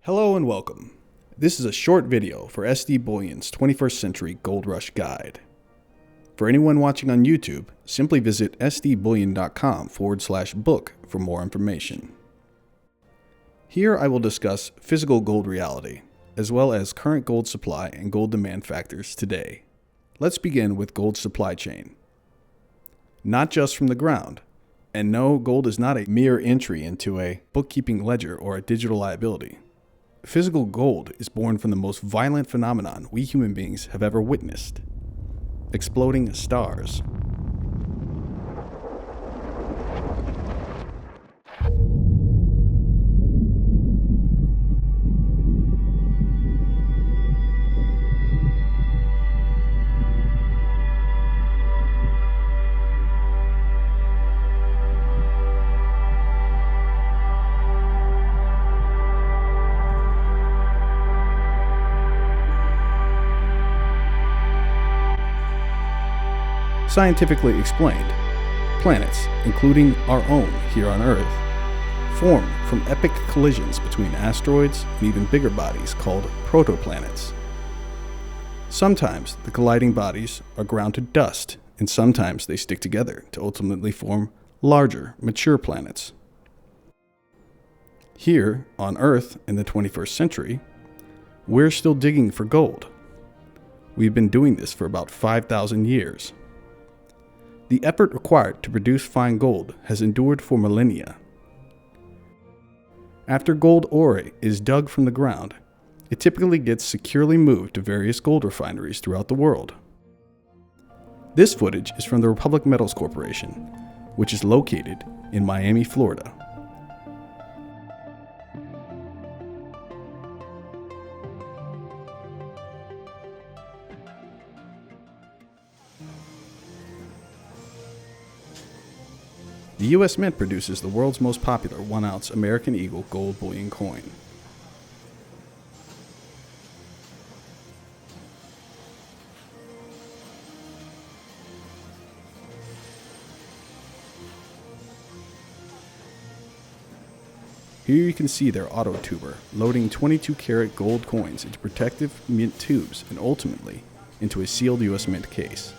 Hello and welcome. This is a short video for SD Bullion's 21st Century Gold Rush Guide. For anyone watching on YouTube, simply visit sdbullion.com/book for more information. Here I will discuss physical gold reality, as well as current gold supply and gold demand factors today. Let's begin with gold supply chain. Not just from the ground. And no, gold is not a mere entry into a bookkeeping ledger or a digital liability. Physical gold is born from the most violent phenomenon we human beings have ever witnessed: exploding stars. Scientifically explained, planets, including our own here on Earth, form from epic collisions between asteroids and even bigger bodies called proto-planets. Sometimes the colliding bodies are ground to dust, and sometimes they stick together to ultimately form larger, mature planets. Here on Earth in the 21st century, we're still digging for gold. We've been doing this for about 5,000 years. The effort required to produce fine gold has endured for millennia. After gold ore is dug from the ground, it typically gets securely moved to various gold refineries throughout the world. This footage is from the Republic Metals Corporation, which is located in Miami, Florida. The U.S. Mint produces the world's most popular 1-ounce American Eagle gold bullion coin. Here you can see their auto tuber loading 22-karat gold coins into protective mint tubes and ultimately into a sealed U.S. Mint case.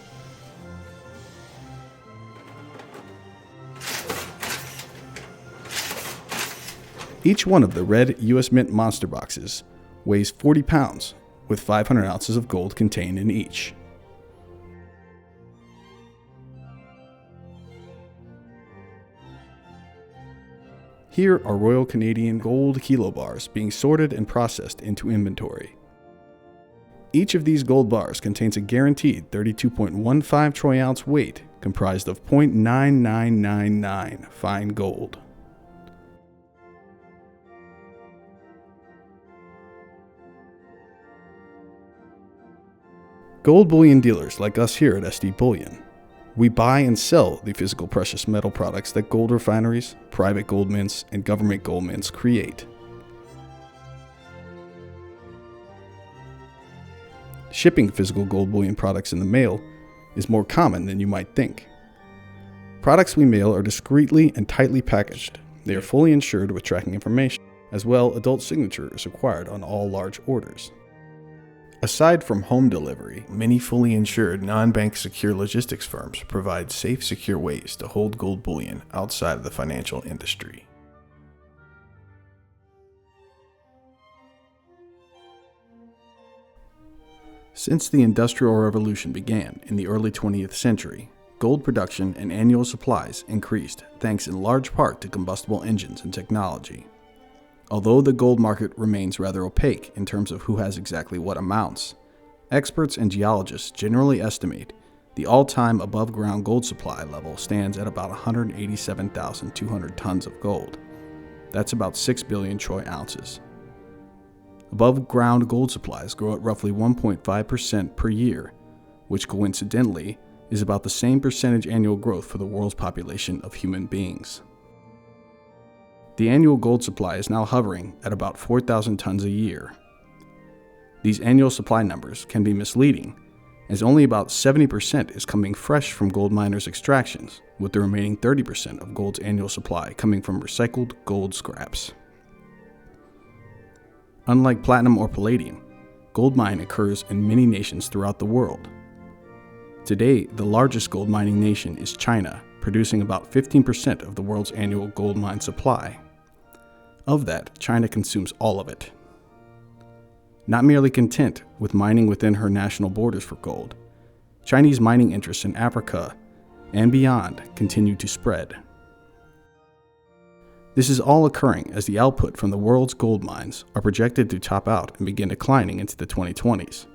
Each one of the red U.S. Mint monster boxes weighs 40 pounds, with 500 ounces of gold contained in each. Here are Royal Canadian gold kilo bars being sorted and processed into inventory. Each of these gold bars contains a guaranteed 32.15 troy ounce weight comprised of 0.9999 fine gold. Gold bullion dealers like us here at SD Bullion, we buy and sell the physical precious metal products that gold refineries, private gold mints, and government gold mints create. Shipping physical gold bullion products in the mail is more common than you might think. Products we mail are discreetly and tightly packaged. They are fully insured with tracking information. As well, adult signature is required on all large orders. Aside from home delivery, many fully insured non-bank secure logistics firms provide safe, secure ways to hold gold bullion outside of the financial industry. Since the Industrial Revolution began in the early 20th century, gold production and annual supplies increased thanks in large part to combustible engines and technology. Although the gold market remains rather opaque in terms of who has exactly what amounts, experts and geologists generally estimate the all-time above-ground gold supply level stands at about 187,200 tons of gold. That's about 6 billion troy ounces. Above-ground gold supplies grow at roughly 1.5% per year, which coincidentally is about the same percentage annual growth for the world's population of human beings. The annual gold supply is now hovering at about 4,000 tons a year. These annual supply numbers can be misleading, as only about 70% is coming fresh from gold miners' extractions, with the remaining 30% of gold's annual supply coming from recycled gold scraps. Unlike platinum or palladium, gold mining occurs in many nations throughout the world. Today, the largest gold mining nation is China, producing about 15% of the world's annual gold mine supply. Of that, China consumes all of it. Not merely content with mining within her national borders for gold, Chinese mining interests in Africa and beyond continue to spread. This is all occurring as the output from the world's gold mines are projected to top out and begin declining into the 2020s.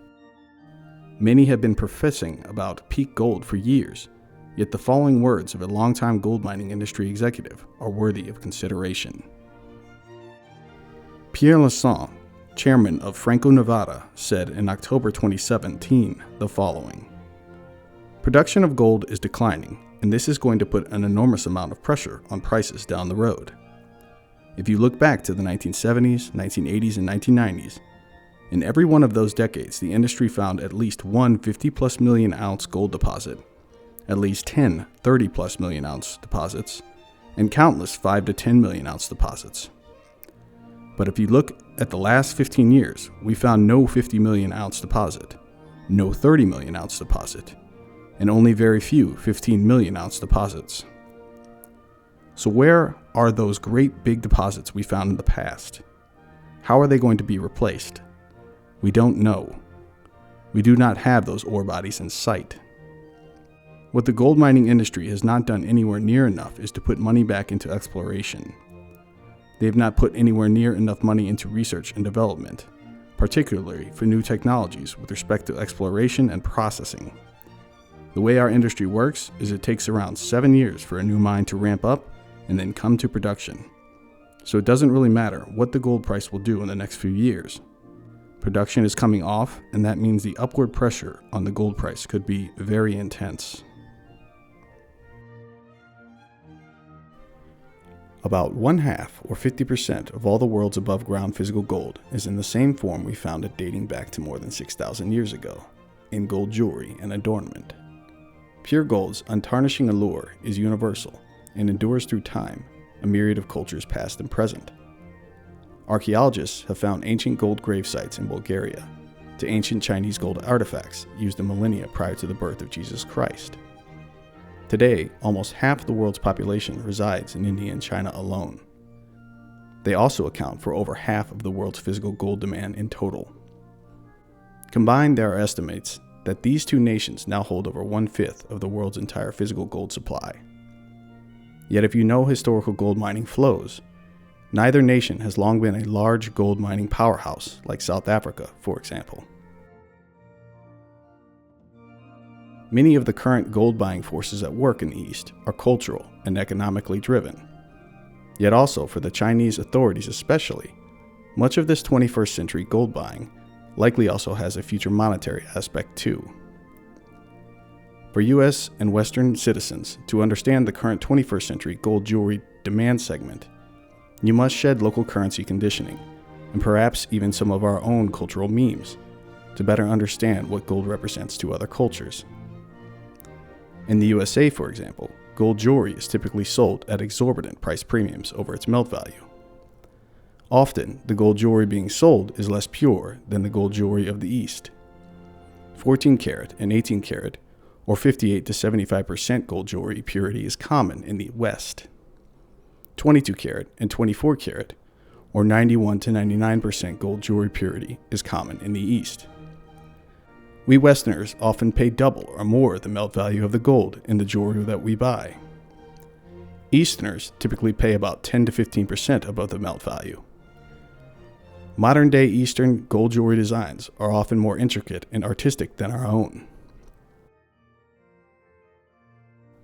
Many have been professing about peak gold for years, yet the following words of a longtime gold mining industry executive are worthy of consideration. Pierre Lassonde, chairman of Franco-Nevada, said in October 2017 the following: "Production of gold is declining, and this is going to put an enormous amount of pressure on prices down the road. If you look back to the 1970s, 1980s, and 1990s, in every one of those decades, the industry found at least one 50-plus million ounce gold deposit, at least 10 30-plus million ounce deposits, and countless 5 to 10 million ounce deposits. But if you look at the last 15 years, we found no 50 million ounce deposit, no 30 million ounce deposit, and only very few 15 million ounce deposits. So where are those great big deposits we found in the past? How are they going to be replaced? We don't know. We do not have those ore bodies in sight." What the gold mining industry has not done anywhere near enough is to put money back into exploration. They have not put anywhere near enough money into research and development, particularly for new technologies with respect to exploration and processing. The way our industry works is it takes around 7 years for a new mine to ramp up and then come to production. So it doesn't really matter what the gold price will do in the next few years. Production is coming off, and that means the upward pressure on the gold price could be very intense. About 1/2 or 50% of all the world's above ground physical gold is in the same form we found it dating back to more than 6,000 years ago, in gold jewelry and adornment. Pure gold's untarnishing allure is universal and endures through time, a myriad of cultures past and present. Archaeologists have found ancient gold grave sites in Bulgaria, to ancient Chinese gold artifacts used in millennia prior to the birth of Jesus Christ. Today, almost half the world's population resides in India and China alone. They also account for over half of the world's physical gold demand in total. Combined, there are estimates that these two nations now hold over 1/5 of the world's entire physical gold supply. Yet if you know historical gold mining flows, neither nation has long been a large gold mining powerhouse like South Africa, for example. Many of the current gold buying forces at work in the East are cultural and economically driven. Yet also, for the Chinese authorities especially, much of this 21st century gold buying likely also has a future monetary aspect too. For US and Western citizens to understand the current 21st century gold jewelry demand segment, you must shed local currency conditioning, and perhaps even some of our own cultural memes, to better understand what gold represents to other cultures. In the USA, for example, gold jewelry is typically sold at exorbitant price premiums over its melt value. Often, the gold jewelry being sold is less pure than the gold jewelry of the East. 14 karat and 18 karat, or 58 to 75% gold jewelry purity is common in the West. 22 karat and 24 karat, or 91 to 99% gold jewelry purity is common in the East. We Westerners often pay double or more the melt value of the gold in the jewelry that we buy. Easterners typically pay about 10 to 15% above the melt value. Modern-day Eastern gold jewelry designs are often more intricate and artistic than our own.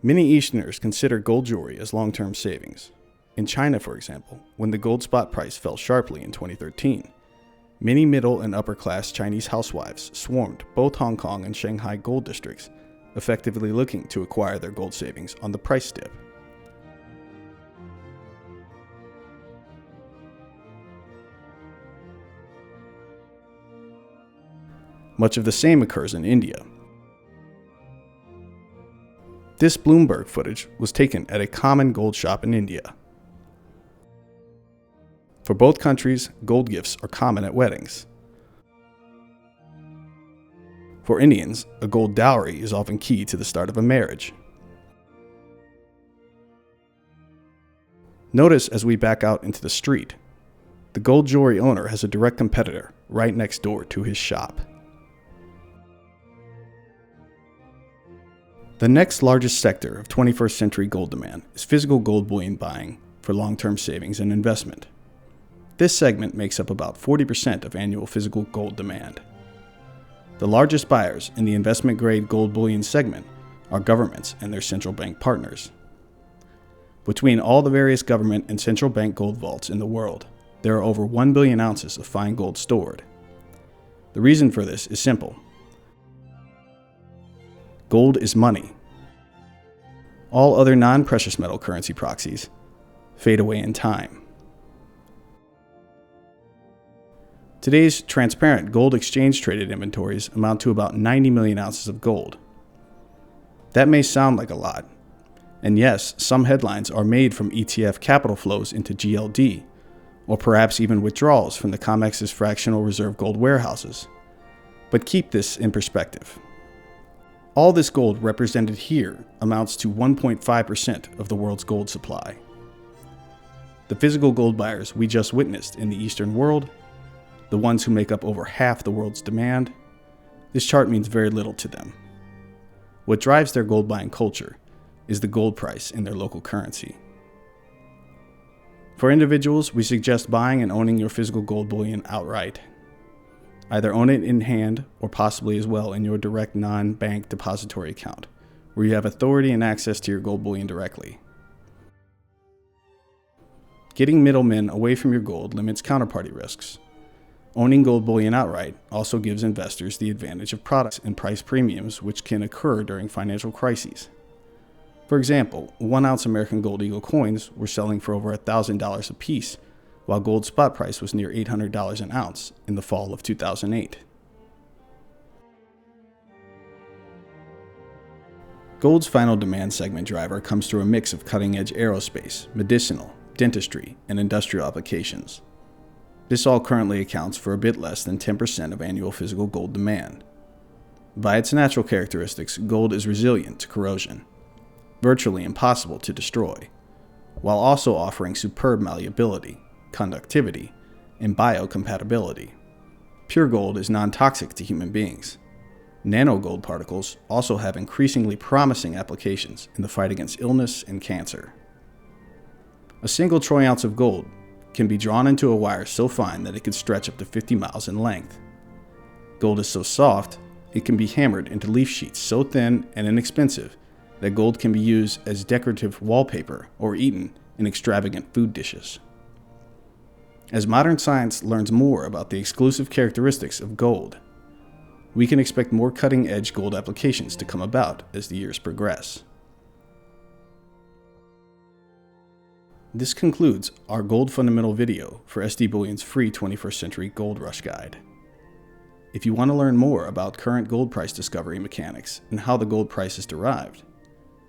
Many Easterners consider gold jewelry as long-term savings. In China, for example, when the gold spot price fell sharply in 2013, many middle and upper-class Chinese housewives swarmed both Hong Kong and Shanghai gold districts, effectively looking to acquire their gold savings on the price dip. Much of the same occurs in India. This Bloomberg footage was taken at a common gold shop in India. For both countries, gold gifts are common at weddings. For Indians, a gold dowry is often key to the start of a marriage. Notice as we back out into the street, the gold jewelry owner has a direct competitor right next door to his shop. The next largest sector of 21st century gold demand is physical gold bullion buying for long-term savings and investment. This segment makes up about 40% of annual physical gold demand. The largest buyers in the investment-grade gold bullion segment are governments and their central bank partners. Between all the various government and central bank gold vaults in the world, there are over 1 billion ounces of fine gold stored. The reason for this is simple. Gold is money. All other non-precious metal currency proxies fade away in time. Today's transparent gold exchange-traded inventories amount to about 90 million ounces of gold. That may sound like a lot, and yes, some headlines are made from ETF capital flows into GLD, or perhaps even withdrawals from the COMEX's fractional reserve gold warehouses. But keep this in perspective. All this gold represented here amounts to 1.5% of the world's gold supply. The physical gold buyers we just witnessed in the Eastern world, the ones who make up over half the world's demand, this chart means very little to them. What drives their gold buying culture is the gold price in their local currency. For individuals, we suggest buying and owning your physical gold bullion outright. Either own it in hand or possibly as well in your direct non-bank depository account, where you have authority and access to your gold bullion directly. Getting middlemen away from your gold limits counterparty risks. Owning gold bullion outright also gives investors the advantage of products and price premiums which can occur during financial crises. For example, 1 ounce American Gold Eagle coins were selling for over $1,000 a piece, while gold spot price was near $800 an ounce in the fall of 2008. Gold's final demand segment driver comes through a mix of cutting-edge aerospace, medicinal, dentistry, and industrial applications. This all currently accounts for a bit less than 10% of annual physical gold demand. By its natural characteristics, gold is resilient to corrosion, virtually impossible to destroy, while also offering superb malleability, conductivity, and biocompatibility. Pure gold is non-toxic to human beings. Nanogold particles also have increasingly promising applications in the fight against illness and cancer. A single troy ounce of gold can be drawn into a wire so fine that it can stretch up to 50 miles in length. Gold is so soft, it can be hammered into leaf sheets so thin and inexpensive that gold can be used as decorative wallpaper or eaten in extravagant food dishes. As modern science learns more about the exclusive characteristics of gold, we can expect more cutting-edge gold applications to come about as the years progress. This concludes our gold fundamental video for SD Bullion's free 21st Century Gold Rush Guide. If you want to learn more about current gold price discovery mechanics and how the gold price is derived,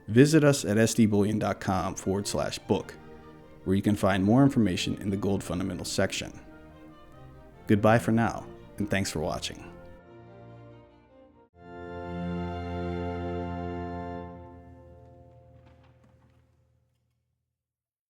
visit us at sdbullion.com/book, where you can find more information in the Gold Fundamentals section. Goodbye for now, and thanks for watching.